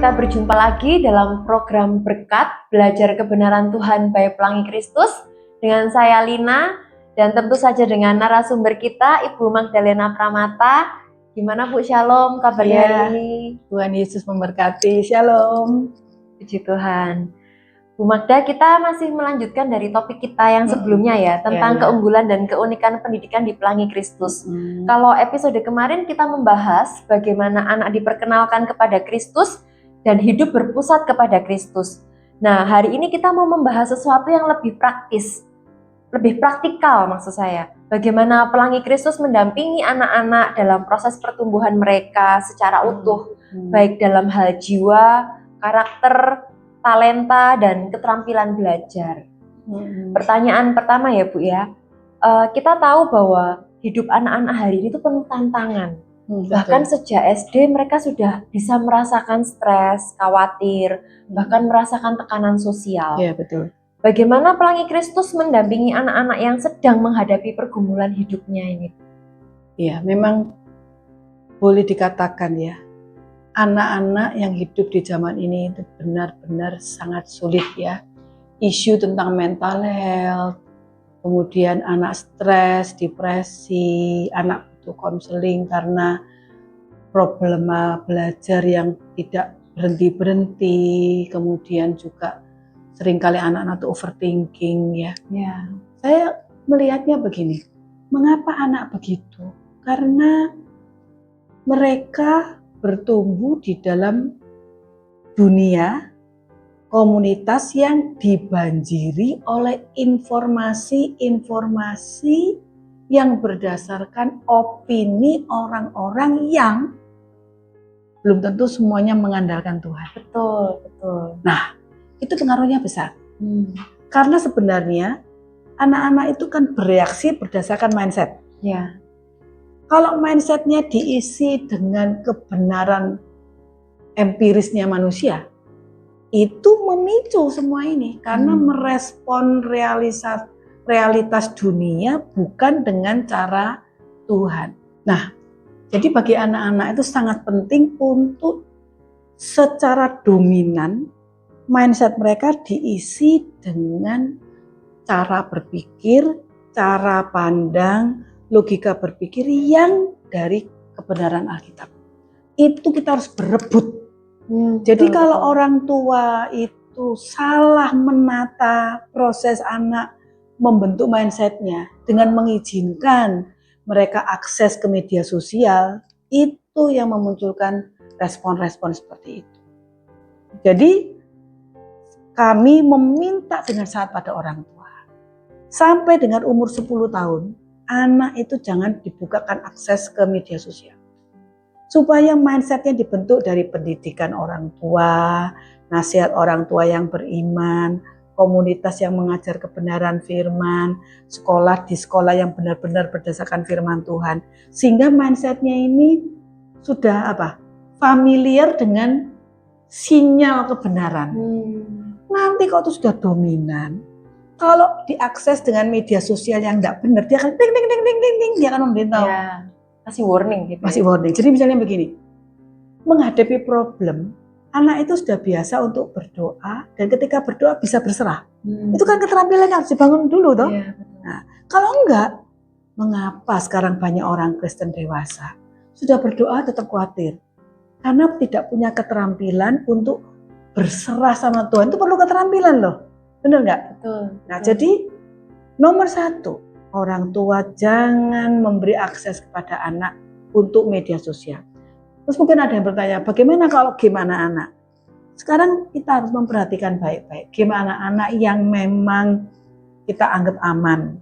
kita berjumpa lagi dalam program Berkat Belajar Kebenaran Tuhan by Pelangi Kristus dengan saya Lina dan tentu saja dengan narasumber kita Ibu Magdalena Pramata. Gimana Bu, Shalom kabarnya hari ini? Tuhan Yesus memberkati, Shalom. Puji Tuhan. Bu Magda, kita masih melanjutkan dari topik kita yang sebelumnya ya, tentang keunggulan dan keunikan pendidikan di Pelangi Kristus. Kalau episode kemarin kita membahas bagaimana anak diperkenalkan kepada Kristus dan hidup berpusat kepada Kristus. Nah, hari ini kita mau membahas sesuatu yang lebih praktis, lebih praktikal maksud saya. Bagaimana Pelangi Kristus mendampingi anak-anak dalam proses pertumbuhan mereka secara utuh, baik dalam hal jiwa, karakter, talenta, dan keterampilan belajar. Pertanyaan pertama ya Bu ya, kita tahu bahwa hidup anak-anak hari ini itu penuh tantangan. Bahkan sejak SD mereka sudah bisa merasakan stres, khawatir, bahkan merasakan tekanan sosial. Iya, betul. Bagaimana Pelangi Kristus mendampingi anak-anak yang sedang menghadapi pergumulan hidupnya ini? Iya, memang boleh dikatakan ya, anak-anak yang hidup di zaman ini itu benar-benar sangat sulit ya. Isu tentang mental health, kemudian anak stres, depresi, anak butuh konseling karena problema belajar yang tidak berhenti-berhenti, kemudian juga seringkali anak-anak itu overthinking ya. Saya melihatnya begini, mengapa anak begitu? Karena mereka bertumbuh di dalam dunia komunitas yang dibanjiri oleh informasi-informasi yang berdasarkan opini orang-orang yang belum tentu semuanya mengandalkan Tuhan. Betul. Nah, itu pengaruhnya besar. Karena sebenarnya anak-anak itu kan bereaksi berdasarkan mindset. Ya. Kalau mindsetnya diisi dengan kebenaran empirisnya manusia, itu memicu semua ini karena merespon realitas dunia bukan dengan cara Tuhan. Nah, jadi bagi anak-anak itu sangat penting untuk secara dominan mindset mereka diisi dengan cara berpikir, cara pandang, logika berpikir yang dari kebenaran Alkitab. Itu kita harus berebut. Jadi kalau orang tua itu salah menata proses anak membentuk mindsetnya dengan mengizinkan mereka akses ke media sosial, itu yang memunculkan respon-respon seperti itu. Jadi kami meminta dengan sangat pada orang tua, sampai dengan umur 10 tahun, anak itu jangan dibukakan akses ke media sosial. Supaya mindsetnya dibentuk dari pendidikan orang tua, nasihat orang tua yang beriman, komunitas yang mengajar kebenaran firman, sekolah di sekolah yang benar-benar berdasarkan firman Tuhan. Sehingga mindsetnya ini sudah familiar dengan sinyal kebenaran. Nanti kalau itu sudah dominan, kalau diakses dengan media sosial yang tidak benar, dia akan ding, dia akan memberitahu. Ya, masih warning gitu. Masih warning. Jadi misalnya begini, menghadapi problem, anak itu sudah biasa untuk berdoa dan ketika berdoa bisa berserah. Itu kan keterampilan yang harus dibangun dulu toh. Ya, nah, kalau enggak, mengapa sekarang banyak orang Kristen dewasa sudah berdoa tetap khawatir? Karena tidak punya keterampilan untuk berserah sama Tuhan. Itu perlu keterampilan loh. Benar nggak? Betul. Nah, jadi nomor 1, orang tua jangan memberi akses kepada anak untuk media sosial. Terus mungkin ada yang bertanya, bagaimana kalau game anak-anak? Sekarang kita harus memperhatikan baik-baik game anak-anak yang memang kita anggap aman.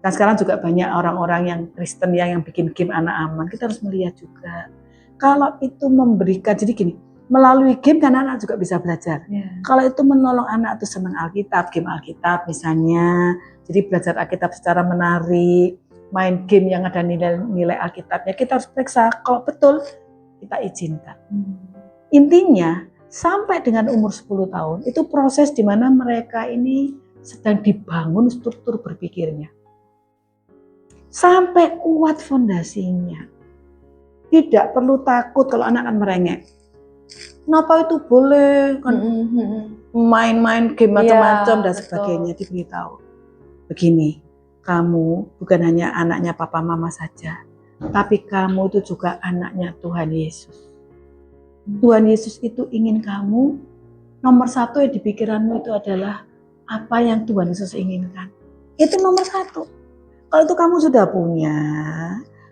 Dan sekarang juga banyak orang-orang yang Kristen yang bikin game anak aman. Kita harus melihat juga. Kalau itu memberikan, jadi gini, melalui game kan anak juga bisa belajar. Kalau itu menolong anak itu senang Alkitab, game Alkitab misalnya, jadi belajar Alkitab secara menarik, main game yang ada nilai Alkitabnya, kita harus periksa kalau betul kita izinkan. Intinya sampai dengan umur 10 tahun itu proses di mana mereka ini sedang dibangun struktur berpikirnya. Sampai kuat fondasinya. Tidak perlu takut kalau anak akan merengek. kenapa itu boleh kan main-main game macam-macam dan betul. sebagainya. Diberitahu begini, kamu bukan hanya anaknya papa mama saja, tapi kamu itu juga anaknya Tuhan Yesus. Tuhan Yesus itu ingin kamu, nomor satu yang di pikiranmu itu adalah apa yang Tuhan Yesus inginkan. Itu nomor satu. Kalau itu kamu sudah punya,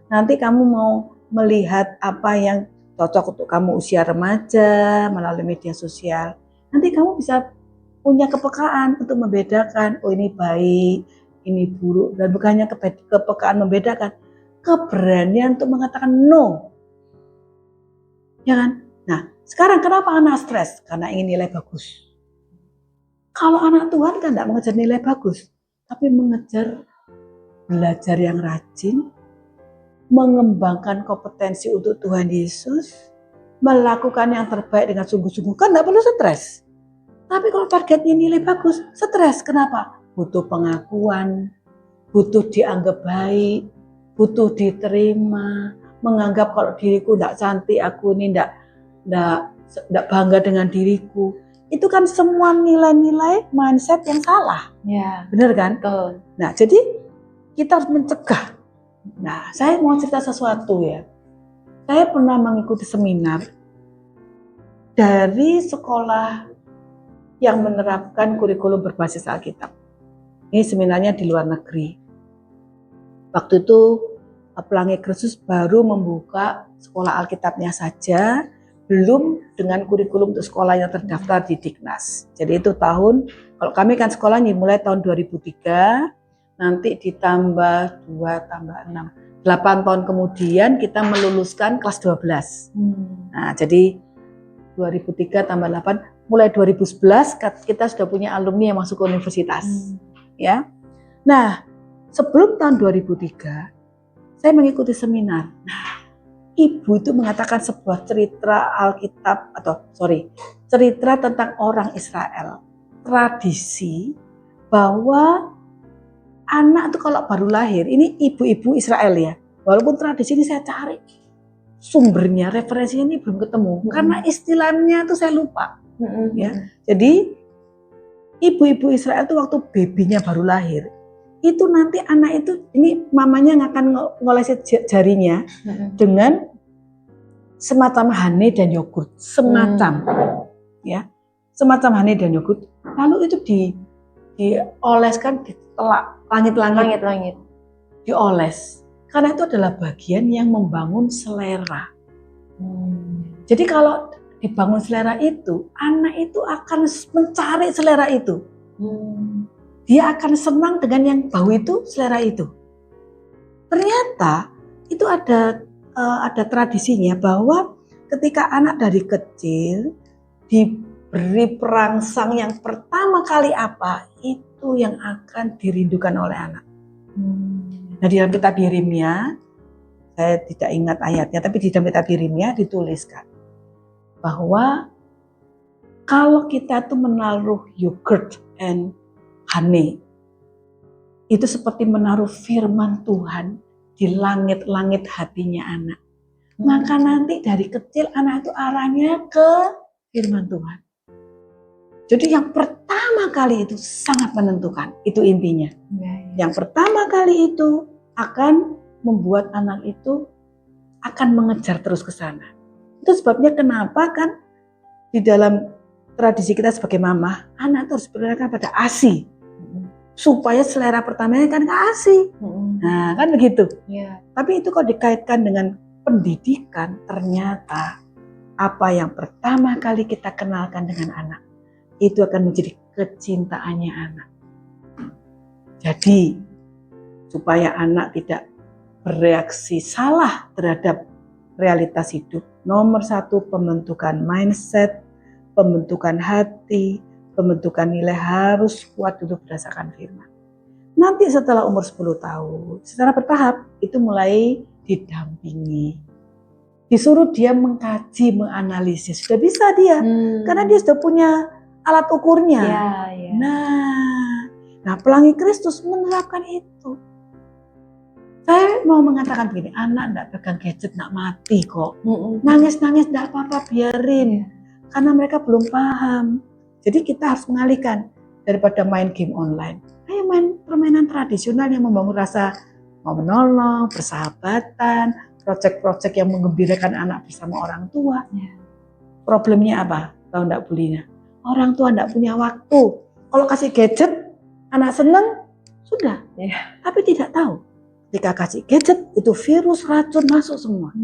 nanti kamu mau melihat apa yang cocok untuk kamu usia remaja melalui media sosial. Nanti kamu bisa punya kepekaan untuk membedakan, oh ini baik, ini buruk. Dan bukannya kepekaan membedakan, keberanian untuk mengatakan no. Ya kan? Nah, sekarang kenapa anak stres? Karena ingin nilai bagus. Kalau anak Tuhan kan tidak mengejar nilai bagus, tapi mengejar belajar yang rajin, mengembangkan kompetensi untuk Tuhan Yesus, melakukan yang terbaik dengan sungguh-sungguh, kan tidak perlu stres. Tapi kalau targetnya nilai bagus, stres. Kenapa? Butuh pengakuan, butuh dianggap baik, butuh diterima, menganggap kalau diriku tidak cantik, aku ini tidak bangga dengan diriku. Itu kan semua nilai-nilai mindset yang salah. Ya, benar kan? betul. Nah, jadi kita harus mencegah. Nah, saya mau cerita sesuatu ya. Saya pernah mengikuti seminar dari sekolah yang menerapkan kurikulum berbasis Alkitab. Ini seminarnya di luar negeri. Waktu itu Pelangi Kristus baru membuka sekolah Alkitabnya saja, belum dengan kurikulum untuk sekolah yang terdaftar di Diknas. Jadi itu tahun, kalau kami kan sekolahnya mulai tahun 2003, nanti ditambah 2 tambah 6. 8 tahun kemudian kita meluluskan kelas 12. Nah, jadi 2003 tambah 8, mulai 2011 kita sudah punya alumni yang masuk ke universitas. Ya. Nah, sebelum tahun 2003, saya mengikuti seminar. Nah, ibu itu mengatakan sebuah cerita Alkitab cerita tentang orang Israel. Tradisi bahwa anak itu kalau baru lahir, ini ibu-ibu Israel ya. Walaupun tradisi ini saya cari sumbernya, referensinya ini belum ketemu. Karena istilahnya itu saya lupa. Ya. Jadi ibu-ibu Israel itu waktu babynya baru lahir, itu nanti anak itu, ini mamanya akan ngolesin jarinya dengan semacam honey dan yogurt, semacam honey dan yogurt, lalu itu dioleskan, ditelak langit-langit, dioles, karena itu adalah bagian yang membangun selera. Jadi kalau dibangun selera itu, anak itu akan mencari selera itu. Dia akan senang dengan yang bau itu, selera itu. Ternyata itu ada tradisinya bahwa ketika anak dari kecil diberi perangsang yang pertama kali apa, itu yang akan dirindukan oleh anak. Nah, di dalam kitab Yeremia, saya tidak ingat ayatnya, tapi di dalam kitab Yeremia dituliskan bahwa kalau kita tuh menaruh yogurt and honey, itu seperti menaruh firman Tuhan di langit-langit hatinya anak. Maka nanti dari kecil anak itu arahnya ke firman Tuhan. Jadi yang pertama kali itu sangat menentukan, itu intinya. Yang pertama kali itu akan membuat anak itu akan mengejar terus ke sana. Itu sebabnya kenapa kan di dalam tradisi kita sebagai mama, anak itu harus berdasarkan pada ASI. Supaya selera pertamanya kan ke ASI. Nah, kan begitu. Tapi itu kalau dikaitkan dengan pendidikan, ternyata apa yang pertama kali kita kenalkan dengan anak, itu akan menjadi kecintaannya anak. Jadi, supaya anak tidak bereaksi salah terhadap realitas hidup, nomor satu pembentukan mindset, pembentukan hati, pembentukan nilai harus kuat dulu berdasarkan firman. Nanti setelah umur 10 tahun, secara bertahap itu mulai didampingi. Disuruh dia mengkaji, menganalisis. Sudah bisa dia, karena dia sudah punya alat ukurnya. Nah, Pelangi Kristus menerapkan itu. Saya mau mengatakan begini, anak enggak pegang gadget, enggak mati kok. Nangis-nangis enggak apa-apa, biarin. karena mereka belum paham. Jadi kita harus mengalihkan daripada main game online. Ayo main permainan tradisional yang membangun rasa mau menolong, persahabatan, proyek-proyek yang menggembirakan anak bersama orang tua. Problemnya apa? Tahu enggak bulinya? Orang tua enggak punya waktu. Kalau kasih gadget, anak seneng, sudah. Tapi tidak tahu. Ketika kasih gadget, itu virus, racun masuk semua.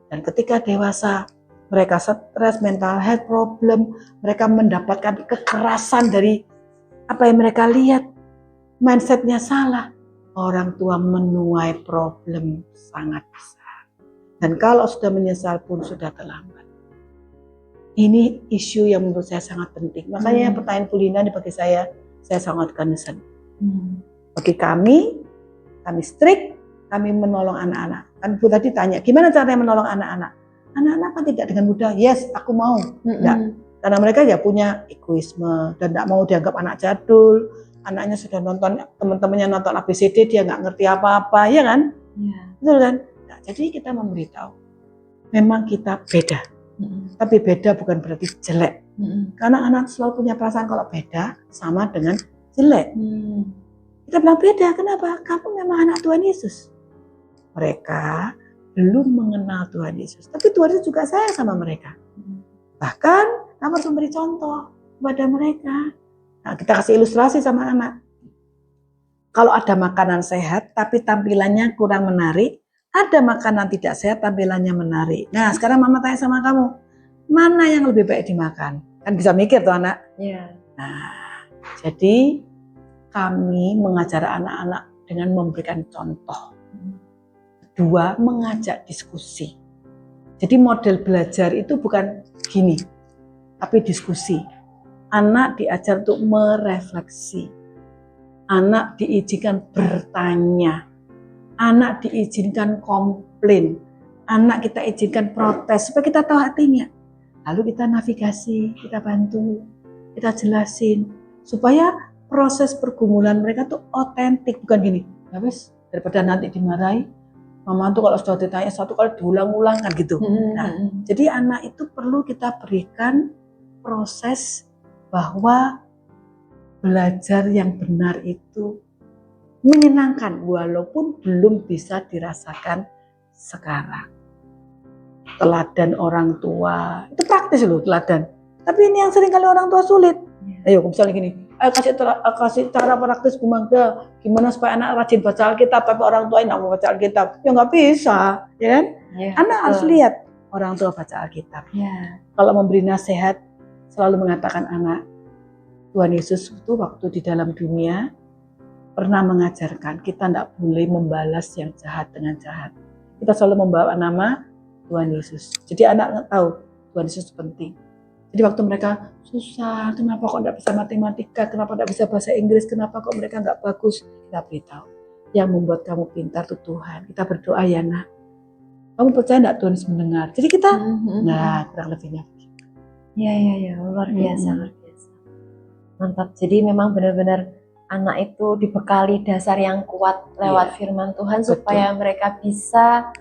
Dan ketika dewasa, mereka stres, mental health problem, mereka mendapatkan kekerasan dari apa yang mereka lihat, mindsetnya salah. Orang tua menuai problem sangat besar. Dan kalau sudah menyesal pun sudah terlambat. Ini isu yang menurut saya sangat penting. Makanya pertanyaan Pulina bagi saya sangat concern. Bagi kami strict, kami menolong anak-anak. Kan Bu tadi tanya, gimana caranya menolong anak-anak? Anak-anak kan tidak dengan mudah, yes aku mau. Enggak. Karena mereka ya punya egoisme dan tidak mau dianggap anak jadul. Anaknya sudah nonton, teman-temannya nonton ABCD, dia nggak ngerti apa-apa, ya kan? Betul kan? Nah, jadi kita memberitahu, memang kita beda. Tapi beda bukan berarti jelek. Karena anak selalu punya perasaan kalau beda sama dengan jelek. Kita bilang beda, kenapa? Kamu memang anak Tuhan Yesus. Mereka belum mengenal Tuhan Yesus, tapi Tuhan Yesus juga sayang sama mereka. Bahkan kamu harus memberi contoh kepada mereka. Nah, kita kasih ilustrasi sama anak. Kalau ada makanan sehat tapi tampilannya kurang menarik, ada makanan tidak sehat tampilannya menarik. Nah, sekarang mama tanya sama kamu, mana yang lebih baik dimakan? Kan bisa mikir tuh anak. Nah, jadi kami mengajar anak-anak dengan memberikan contoh. Kedua, mengajak diskusi. Jadi model belajar itu bukan gini, tapi diskusi. Anak diajar untuk merefleksi. Anak diizinkan bertanya. Anak diizinkan komplain. Anak kita izinkan protes supaya kita tahu hatinya. Lalu kita navigasi, kita bantu, kita jelasin supaya proses pergumulan mereka tuh otentik, bukan gini. Ya wes, daripada nanti dimarahi, mama tuh kalau sudah ditanya satu kali diulang-ulang kan gitu. Nah, jadi anak itu perlu kita berikan proses bahwa belajar yang benar itu menyenangkan walaupun belum bisa dirasakan sekarang. Teladan orang tua, itu praktis loh teladan. Tapi ini yang sering kali orang tua sulit. Ayo misalnya gini, kasih cara praktis Bu Magda, gimana supaya anak rajin baca Alkitab, tapi orang tua nggak mau baca Alkitab, ya nggak bisa, ya kan? Anak harus lihat orang tua baca Alkitab. Kalau memberi nasihat, selalu mengatakan anak, Tuhan Yesus itu waktu di dalam dunia pernah mengajarkan kita tidak boleh membalas yang jahat dengan jahat. Kita selalu membawa nama Tuhan Yesus. Jadi anak tahu Tuhan Yesus penting. Jadi waktu mereka susah, kenapa kok tidak bisa matematika, kenapa tidak bisa bahasa Inggris, kenapa kok mereka nggak bagus, kita beritahu. Yang membuat kamu pintar itu Tuhan. Kita berdoa ya nak. Kamu percaya nggak Tuhan Yesus mendengar? Jadi kita, nah kurang lebihnya. Ya, luar biasa, luar biasa. Mantap. Jadi memang benar-benar anak itu dibekali dasar yang kuat lewat firman Tuhan supaya mereka bisa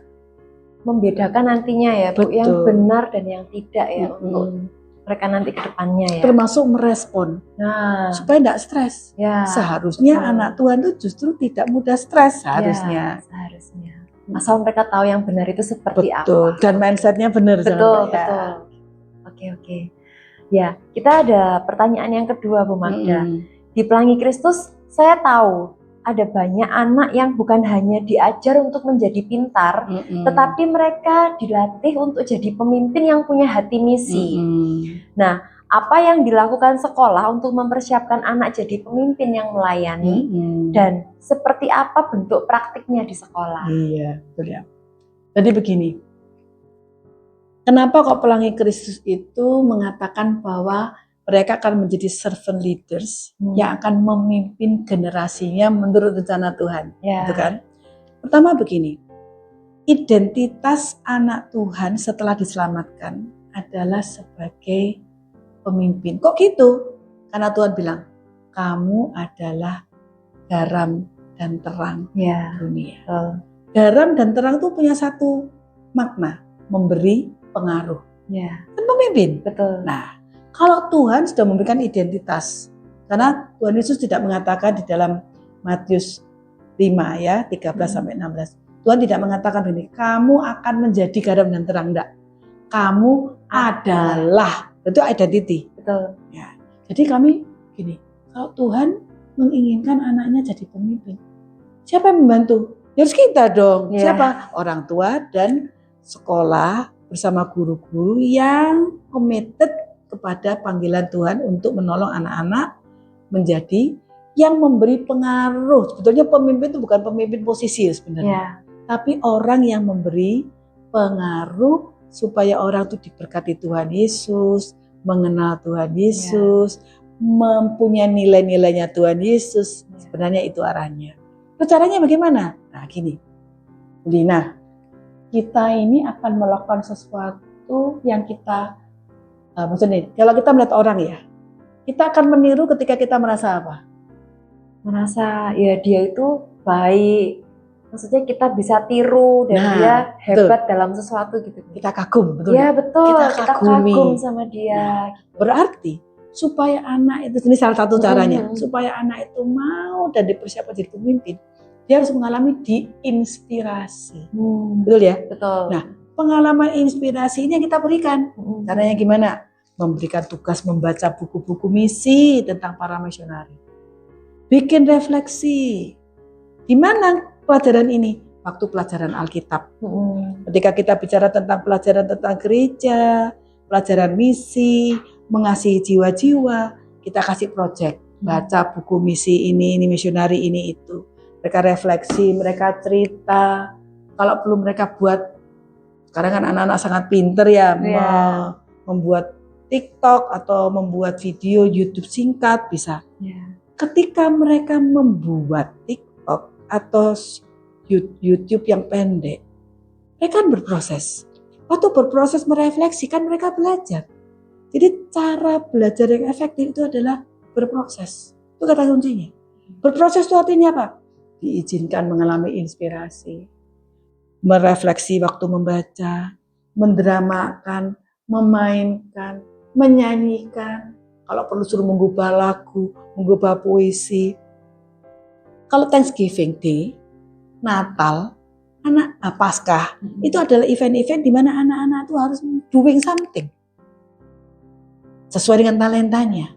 membedakan nantinya ya Bu, yang benar dan yang tidak ya untuk mereka nanti ke depannya ya. Termasuk merespon. Supaya tidak stres. Seharusnya anak Tuhan itu justru tidak mudah stres seharusnya. Seharusnya. Asal mereka tahu yang benar itu seperti apa. Dan mindsetnya benar. Betul. Oke. Ya, kita ada pertanyaan yang kedua Bu Magda. Di Pelangi Kristus, saya tahu ada banyak anak yang bukan hanya diajar untuk menjadi pintar, tetapi mereka dilatih untuk jadi pemimpin yang punya hati misi. Nah, apa yang dilakukan sekolah untuk mempersiapkan anak jadi pemimpin yang melayani, dan seperti apa bentuk praktiknya di sekolah? Iya, betul ya. Jadi begini, kenapa kok Pelangi Kristus itu mengatakan bahwa mereka akan menjadi servant leaders yang akan memimpin generasinya menurut rencana Tuhan, gitu kan? Pertama begini, identitas anak Tuhan setelah diselamatkan adalah sebagai pemimpin. Kok gitu? Karena Tuhan bilang, kamu adalah garam dan terang dunia. Garam dan terang itu punya satu makna, memberi pengaruh. Kan pemimpin. Betul. Nah, kalau Tuhan sudah memberikan identitas, karena Tuhan Yesus tidak mengatakan di dalam Matius 5 ya, 13-16. Tuhan tidak mengatakan begini, kamu akan menjadi garam dan terang, enggak. Kamu adalah, itu identity. Betul. Ya. Jadi kami gini, kalau Tuhan menginginkan anaknya jadi pemimpin, siapa yang membantu? Ya harus kita dong. Siapa? Orang tua dan sekolah bersama guru-guru yang committed kepada panggilan Tuhan untuk menolong anak-anak menjadi yang memberi pengaruh. Sebetulnya pemimpin itu bukan pemimpin posisi sebenarnya, tapi orang yang memberi pengaruh supaya orang itu diberkati Tuhan Yesus, mengenal Tuhan Yesus, mempunyai nilai-nilainya Tuhan Yesus. Sebenarnya itu arahnya. Nah, caranya bagaimana? Nah gini, Lina, kita ini akan melakukan sesuatu yang kita, maksudnya kalau kita melihat orang ya, kita akan meniru ketika kita merasa apa? Merasa ya dia itu baik, maksudnya kita bisa tiru dan dia hebat dalam sesuatu gitu. Kita kagum, betul? Ya betul, kita kagum sama dia. Berarti supaya anak itu, ini salah satu caranya, supaya anak itu mau dan dipersiapkan jadi pemimpin, dia harus mengalami diinspirasi. Betul ya? Betul. Nah, pengalaman inspirasi ini yang kita berikan. Caranya gimana? Memberikan tugas membaca buku-buku misi tentang para misionari. Bikin refleksi. Di mana pelajaran ini? Waktu pelajaran Alkitab. Ketika kita bicara tentang pelajaran tentang gereja, pelajaran misi, mengasihi jiwa-jiwa, kita kasih project, baca buku misi ini misionari ini itu. Mereka refleksi, mereka cerita. Kalau belum mereka buat, sekarang kan anak-anak sangat pinter ya, membuat TikTok atau membuat video YouTube singkat bisa. Ketika mereka membuat TikTok atau YouTube yang pendek, mereka kan berproses. Waktu berproses merefleksi kan mereka belajar. Jadi cara belajar yang efektif itu adalah berproses. Itu kata kuncinya. Berproses itu artinya apa? Diizinkan mengalami inspirasi, merefleksi waktu membaca, mendramakan, memainkan, menyanyikan. Kalau perlu suruh mengubah lagu, mengubah puisi. Kalau Thanksgiving Day, Natal, Paskah, itu adalah event-event di mana anak-anak itu harus doing something. Sesuai dengan talentanya.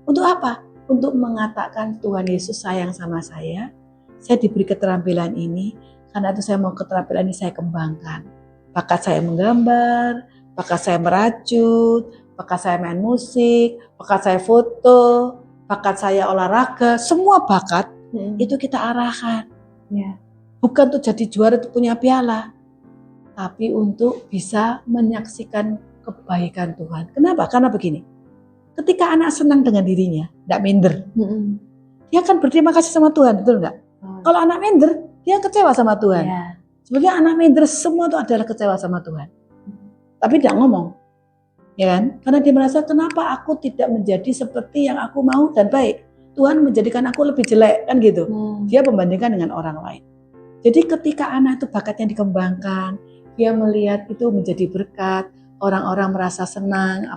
Untuk apa? Untuk mengatakan Tuhan Yesus sayang sama saya diberi keterampilan ini, karena itu saya mau keterampilan ini saya kembangkan. Bakat saya menggambar, bakat saya merajut, bakat saya main musik, bakat saya foto, bakat saya olahraga, semua bakat itu kita arahkan. Bukan untuk jadi juara, untuk punya piala, tapi untuk bisa menyaksikan kebaikan Tuhan. Kenapa? Karena begini, ketika anak senang dengan dirinya, tidak minder, dia akan berterima kasih sama Tuhan, betul nggak? Kalau anak minder, dia kecewa sama Tuhan. Sebenarnya anak minder semua itu adalah kecewa sama Tuhan, tapi tidak ngomong, ya kan? Karena dia merasa kenapa aku tidak menjadi seperti yang aku mau dan baik. Tuhan menjadikan aku lebih jelek, kan gitu. Dia membandingkan dengan orang lain. Jadi ketika anak itu bakatnya dikembangkan, dia melihat itu menjadi berkat, orang-orang merasa senang,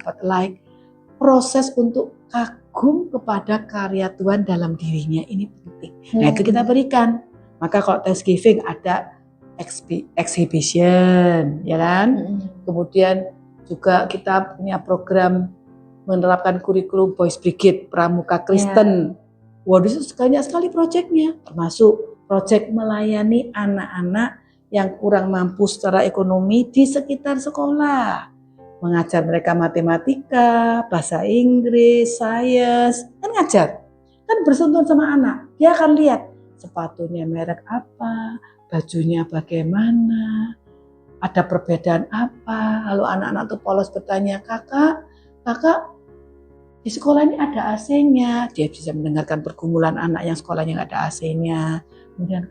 proses untuk kagum kepada karya Tuhan dalam dirinya ini penting. Nah itu kita berikan. Maka kalau Thanksgiving ada exhibition, ya kan? Kemudian juga kita punya program menerapkan kurikulum Boys Brigade Pramuka Kristen. Waduh, itu banyak sekali proyeknya, termasuk proyek melayani anak-anak yang kurang mampu secara ekonomi di sekitar sekolah. Mengajar mereka matematika, bahasa Inggris, sains, kan ngajar. Kan bersentuhan sama anak. Dia akan lihat sepatunya merek apa, bajunya bagaimana, ada perbedaan apa. Lalu anak-anak tuh polos bertanya, kakak, di sekolah ini ada AC-nya. Dia bisa mendengarkan pergumulan anak yang sekolahnya nggak ada AC-nya. Kemudian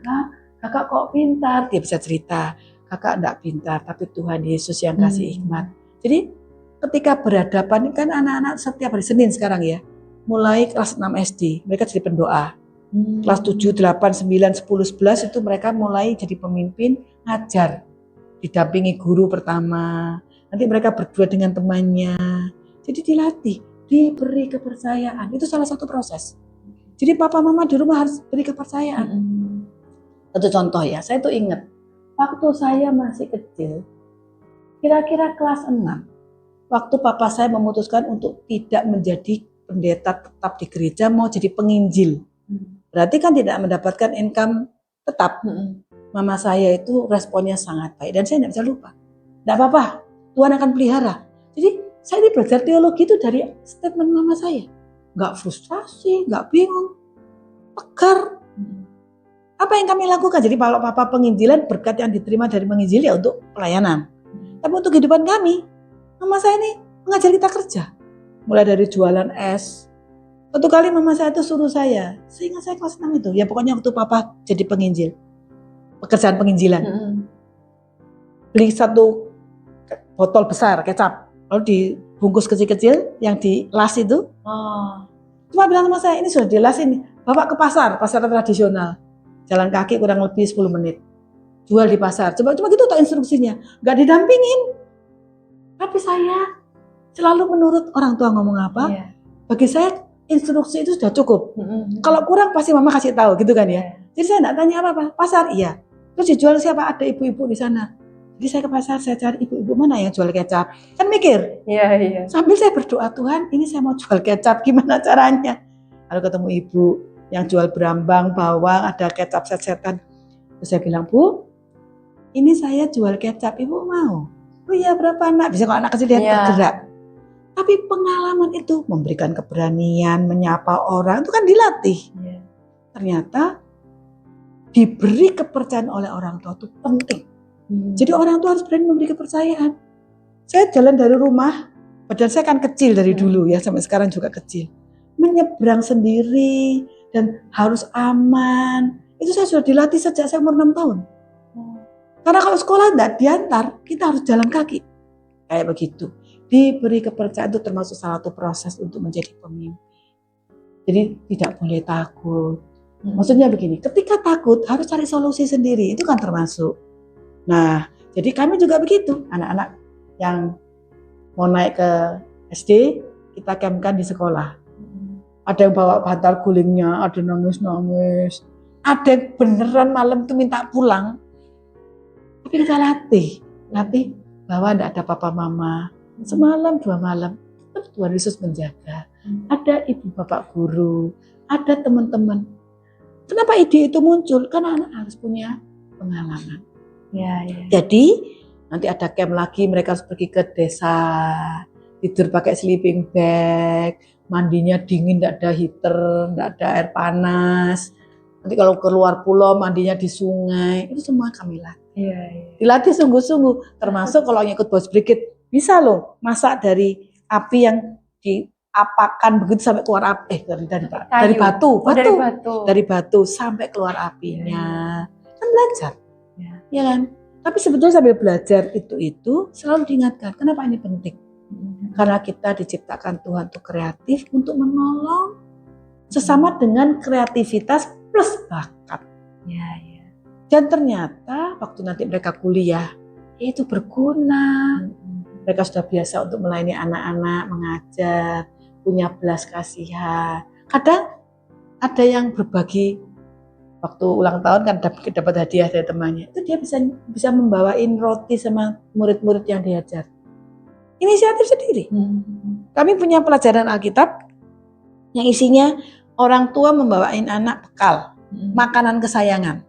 kakak kok pintar, dia bisa cerita. Kakak enggak pintar, tapi Tuhan Yesus yang kasih hikmat. Jadi ketika berhadapan, kan anak-anak setiap hari Senin sekarang ya, mulai kelas 6 SD, mereka jadi pendoa. Kelas 7, 8, 9, 10, 11 itu mereka mulai jadi pemimpin, ngajar. Didampingi guru pertama, nanti mereka berdua dengan temannya. Jadi dilatih, diberi kepercayaan. Itu salah satu proses. Jadi papa mama di rumah harus beri kepercayaan. Satu contoh ya, saya tuh ingat waktu saya masih kecil, kira-kira kelas 6, waktu papa saya memutuskan untuk tidak menjadi pendeta tetap di gereja, mau jadi penginjil. Berarti kan tidak mendapatkan income tetap. Mama saya itu responnya sangat baik dan saya tidak bisa lupa. Tidak apa-apa, Tuhan akan pelihara. Jadi saya ini belajar teologi itu dari statement mama saya. Nggak frustrasi, nggak bingung, tegar. Apa yang kami lakukan? Jadi kalau papa penginjilan, berkat yang diterima dari menginjil ya untuk pelayanan. Tapi untuk kehidupan kami, mama saya ini mengajar kita kerja. Mulai dari jualan es. Satu kali mama saya itu suruh saya, seingat saya kelas 6 itu, ya pokoknya waktu papa jadi penginjil, pekerjaan penginjilan. Beli satu botol besar kecap, lalu dibungkus kecil-kecil yang dilas itu. Cuma bilang sama saya, ini sudah dilas ini, bawa ke pasar tradisional. Jalan kaki kurang lebih 10 menit. Jual di pasar. Cuma gitu tak instruksinya. Gak didampingin. Tapi saya selalu menurut orang tua ngomong apa. Bagi saya instruksi itu sudah cukup. Kalau kurang pasti mama kasih tahu gitu kan ya. Jadi saya enggak tanya apa-apa. Pasar iya. Terus dijual siapa? Ada ibu-ibu di sana. Jadi saya ke pasar, saya cari ibu-ibu mana yang jual kecap. Kan mikir. Iya. Sambil saya berdoa, Tuhan ini saya mau jual kecap, gimana caranya? Lalu ketemu ibu yang jual berambang, bawang, ada kecap set-setan. Terus saya bilang, Bu, ini saya jual kecap, Ibu mau? Oh iya, berapa anak? Bisa kalau anak kecil lihat tergerak. Tapi pengalaman itu memberikan keberanian, menyapa orang, itu kan dilatih. Ternyata diberi kepercayaan oleh orang tua itu penting. Jadi orang tua harus berani memberi kepercayaan. Saya jalan dari rumah, badan saya kan kecil dari dulu ya, sampai sekarang juga kecil. Menyeberang sendiri, dan harus aman. Itu saya sudah dilatih sejak saya umur 6 tahun. Karena kalau sekolah tidak diantar, kita harus jalan kaki. Kayak begitu. Diberi kepercayaan itu termasuk salah satu proses untuk menjadi pemimpin. Jadi tidak boleh takut. Maksudnya begini, ketika takut harus cari solusi sendiri. Itu kan termasuk. Nah, jadi kami juga begitu. Anak-anak yang mau naik ke SD, kita campkan di sekolah. Ada yang bawa bantal gulingnya, ada nangis-nangis. Ada yang beneran malam itu minta pulang. Tapi kita latih bahwa tidak ada papa mama. Semalam 2 malam, tetap Tuhan Yesus menjaga. Ada ibu bapak guru, ada teman-teman. Kenapa ide itu muncul? Karena anak harus punya pengalaman. Jadi nanti ada camp lagi, mereka harus pergi ke desa, tidur pakai sleeping bag. Mandinya dingin, tidak ada heater, tidak ada air panas. Nanti kalau keluar pulau mandinya di sungai, itu semua kami latih. Dilatih sungguh-sungguh, termasuk kalau ngikut Boys Brigade, bisa loh masak dari api yang diapakan begitu sampai keluar api, dari batu sampai keluar apinya. Kan belajar, ya kan? Tapi sebetulnya sambil belajar itu selalu diingatkan, kenapa ini penting? Karena kita diciptakan Tuhan untuk kreatif, untuk menolong sesama dengan kreativitas plus bakat. Dan ternyata waktu nanti mereka kuliah, itu berguna. Mereka sudah biasa untuk melayani anak-anak, mengajar, punya belas kasihan. Kadang ada yang berbagi, waktu ulang tahun kan dapat hadiah dari temannya. Itu dia bisa membawain roti sama murid-murid yang diajar. Inisiatif sendiri. Kami punya pelajaran Alkitab yang isinya orang tua membawain anak bekal, makanan kesayangan.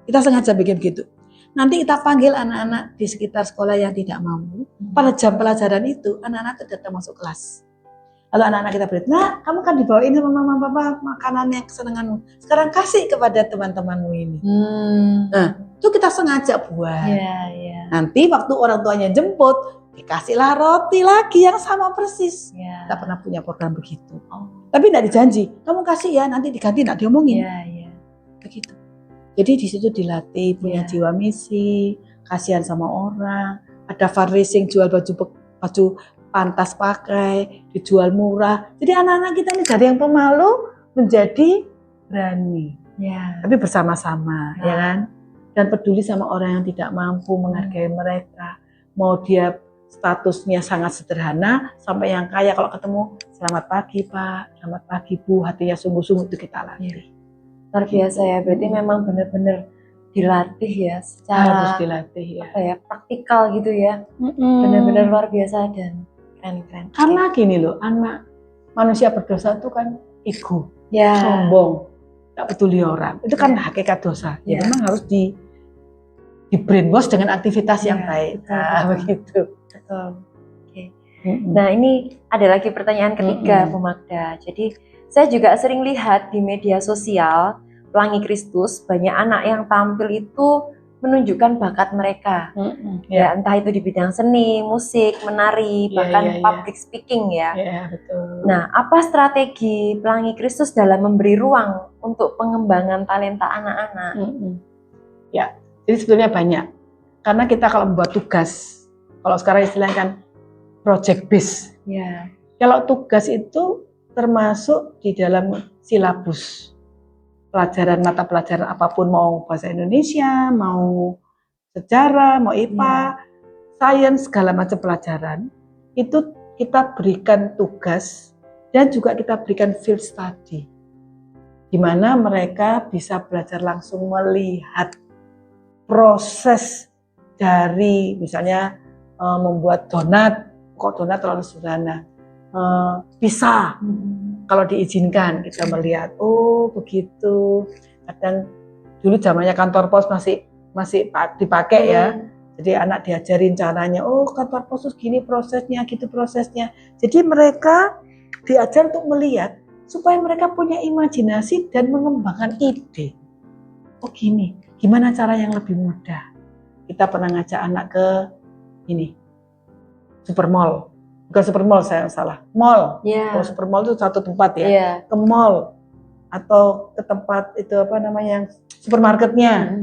Kita sengaja bikin begitu. Nanti kita panggil anak-anak di sekitar sekolah yang tidak mampu. Pada jam pelajaran itu, anak-anak itu datang masuk kelas. Lalu anak-anak kita berkata, nah kamu kan dibawain sama mama papa makanannya kesenanganmu. Sekarang kasih kepada teman-temanmu ini. Nah, itu kita sengaja buat. Nanti waktu orang tuanya jemput, dikasihlah roti lagi yang sama persis. Kita pernah punya program begitu. Tapi tidak dijanji, kamu kasih ya, nanti diganti, tidak diomongin. Begitu. Jadi di situ dilatih punya jiwa misi, kasihan sama orang. Ada fundraising, jual baju pantas pakai, dijual murah. Jadi anak-anak kita ini dari yang pemalu menjadi berani. Tapi bersama-sama, ya kan? Dan peduli sama orang yang tidak mampu, menghargai mereka. Mau dia statusnya sangat sederhana sampai yang kaya kalau ketemu selamat pagi Pak, selamat pagi Bu, hatinya sungguh-sungguh itu kita latih. Luar biasa ya, berarti memang benar-benar dilatih ya Harus secara dilatih ya. apa ya, praktikal gitu ya. Benar-benar luar biasa dan keren-keren. Karena gini loh, anak manusia berdosa itu kan ego, Ya. sombong, gak peduli orang. Itu kan Ya. hakikat dosa. Ya. Ya memang harus di brainwash dengan aktivitas yang Ya, baik. betul, Nah, begitu. Betul. Oke. Nah, ini ada lagi pertanyaan ketiga, Bu Magda. Jadi, saya juga sering lihat di media sosial Pelangi Kristus, banyak anak yang tampil itu menunjukkan bakat mereka. Ya, entah itu di bidang seni, musik, menari, bahkan public speaking ya. Betul. Nah, apa strategi Pelangi Kristus dalam memberi ruang untuk pengembangan talenta anak-anak? Ya, jadi sebetulnya banyak. Karena kita kalau membuat tugas, kalau sekarang istilahnya kan project based. Ya. Kalau tugas itu termasuk di dalam silabus pelajaran, mata pelajaran apapun, mau bahasa Indonesia, mau sejarah, mau IPA, sains, segala macam pelajaran, itu kita berikan tugas dan juga kita berikan field study, di mana mereka bisa belajar langsung melihat proses dari misalnya membuat donat, kok donat terlalu sederhana, pisah. Kalau diizinkan kita melihat, oh begitu. Kadang dulu zamannya kantor pos masih dipakai ya. Jadi anak diajarin caranya, oh kantor pos gini prosesnya, gitu prosesnya. Jadi mereka diajar untuk melihat supaya mereka punya imajinasi dan mengembangkan ide. Oh gini, gimana cara yang lebih mudah? Kita pernah ngajak anak ke ini, supermall. Bukan supermall, saya salah. Mall. Kalau supermall itu satu tempat ya. Ke mall atau ke tempat itu apa namanya, supermarketnya.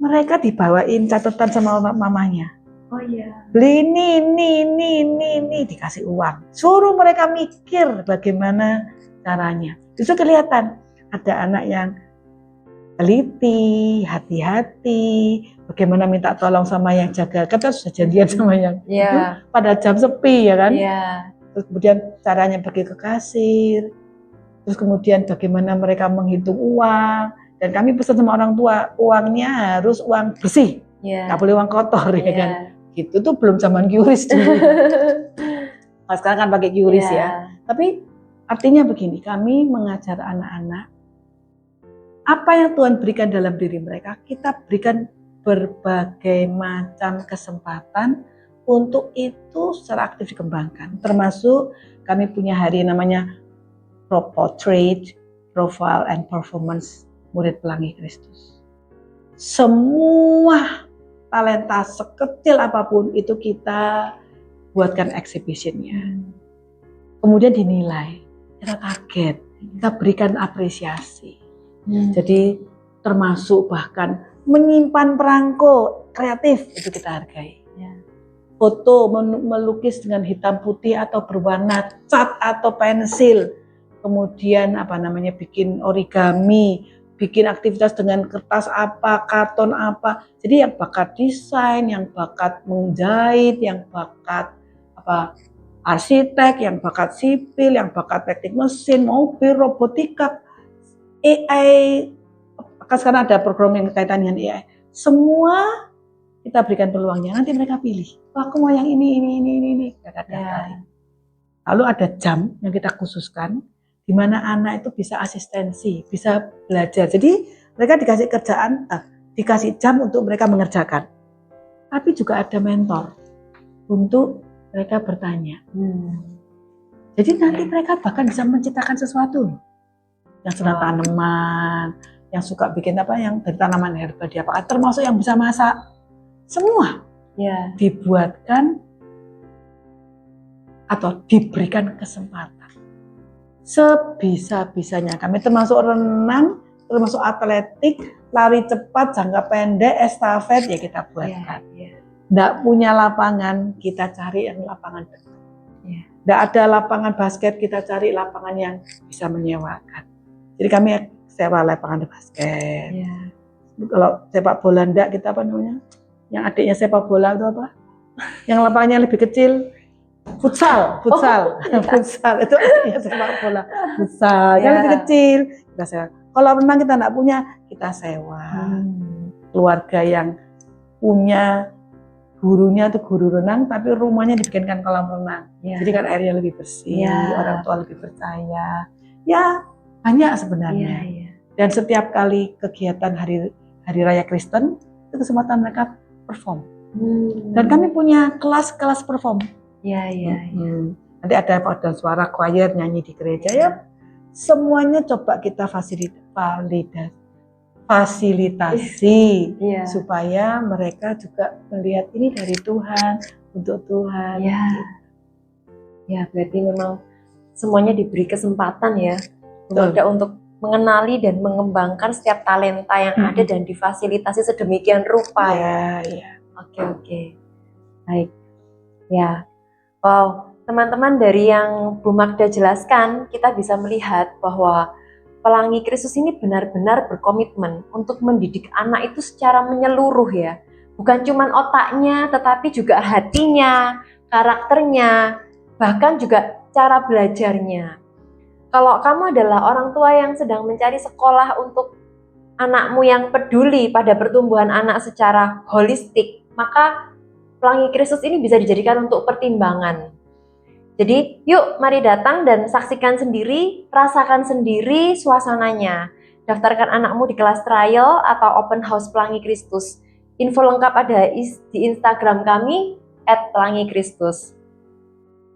Mereka dibawain catatan sama mamanya. Oh iya. Beli ini, dikasih uang. Suruh mereka mikir bagaimana caranya. Itu kelihatan ada anak yang teliti, hati-hati, bagaimana minta tolong sama yang jaga, kita sudah janjian sama yang itu pada jam sepi ya kan. Terus kemudian caranya pergi ke kasir, terus kemudian bagaimana mereka menghitung uang, dan kami pesan sama orang tua, uangnya harus uang bersih, nggak boleh uang kotor ya kan. Gitu tuh belum zaman QRIS dulu. Nah, sekarang kan pakai QRIS ya. Tapi artinya begini, kami mengajar anak-anak apa yang Tuhan berikan dalam diri mereka, kita berikan berbagai macam kesempatan untuk itu secara aktif dikembangkan. Termasuk kami punya hari namanya Portrait, Profile, and Performance murid Pelangi Kristus. Semua talenta sekecil apapun itu kita buatkan exhibitionnya. Kemudian dinilai, kita kaget, kita berikan apresiasi. Jadi termasuk bahkan menyimpan perangko kreatif itu kita hargai. Foto melukis dengan hitam putih atau berwarna cat atau pensil. Kemudian apa namanya bikin origami, bikin aktivitas dengan kertas apa, karton apa. Jadi yang bakat desain, yang bakat menjahit, yang bakat apa arsitek, yang bakat sipil, yang bakat teknik mesin, mobil, robotika, AI, sekarang ada program yang berkaitan dengan AI. Semua kita berikan peluangnya, nanti mereka pilih. Oh, aku mau yang ini. Lalu ada jam yang kita khususkan, di mana anak itu bisa asistensi, bisa belajar. Jadi mereka dikasih kerjaan, dikasih jam untuk mereka mengerjakan. Tapi juga ada mentor untuk mereka bertanya. Jadi nanti mereka bahkan bisa menciptakan sesuatu. Yang suka tanaman, yang suka bikin apa yang dari tanaman herba diapakan, termasuk yang bisa masak. Semua dibuatkan atau diberikan kesempatan. Sebisa-bisanya kami termasuk renang, termasuk atletik, lari cepat, jangka pendek, estafet ya kita buatkan. Nggak punya lapangan, kita cari yang lapangan dekat. Nggak ada lapangan basket, kita cari lapangan yang bisa menyewakan. Jadi kami sewa lapangan basket. Kalau sepak bola enggak, kita apa namanya? Yang adiknya sepak bola itu apa? yang lapangannya lebih kecil, futsal, futsal itu artinya sepak bola, futsal yang lebih kecil kita sewa. Kalau memang kita nggak punya, kita sewa. Keluarga yang punya gurunya itu guru renang, tapi rumahnya dibikinkan kolam renang. Jadi kan airnya lebih bersih, orang tua lebih percaya. Ya banyak sebenarnya. Dan setiap kali kegiatan hari raya Kristen, itu kesempatan mereka perform. Dan kami punya kelas-kelas perform. Nanti ada paduan suara, choir, nyanyi di gereja ya. Semuanya coba kita fasilitasi supaya mereka juga melihat ini dari Tuhan, untuk Tuhan. Ya, berarti memang semuanya diberi kesempatan ya untuk mengenali dan mengembangkan setiap talenta yang ada dan difasilitasi sedemikian rupa. Oke. Baik. Ya. Wow, teman-teman, dari yang Bu Magda jelaskan, kita bisa melihat bahwa Pelangi Kristus ini benar-benar berkomitmen untuk mendidik anak itu secara menyeluruh ya. Bukan cuma otaknya, tetapi juga hatinya, karakternya, bahkan juga cara belajarnya. Kalau kamu adalah orang tua yang sedang mencari sekolah untuk anakmu yang peduli pada pertumbuhan anak secara holistik, maka Pelangi Kristus ini bisa dijadikan untuk pertimbangan. Jadi yuk mari datang dan saksikan sendiri, rasakan sendiri suasananya. Daftarkan anakmu di kelas trial atau open house Pelangi Kristus. Info lengkap ada di Instagram kami @pelangikristus.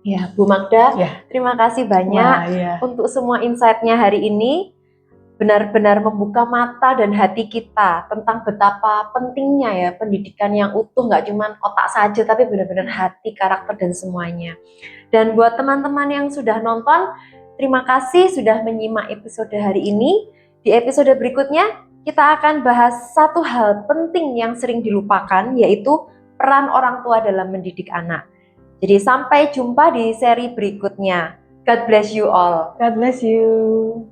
Ya, Bu Magda, terima kasih banyak untuk semua insight-nya hari ini. Benar-benar membuka mata dan hati kita tentang betapa pentingnya ya pendidikan yang utuh, nggak cuma otak saja tapi benar-benar hati, karakter, dan semuanya. Dan buat teman-teman yang sudah nonton, terima kasih sudah menyimak episode hari ini. Di episode berikutnya kita akan bahas satu hal penting yang sering dilupakan, yaitu peran orang tua dalam mendidik anak. Jadi sampai jumpa di seri berikutnya. God bless you all. God bless you.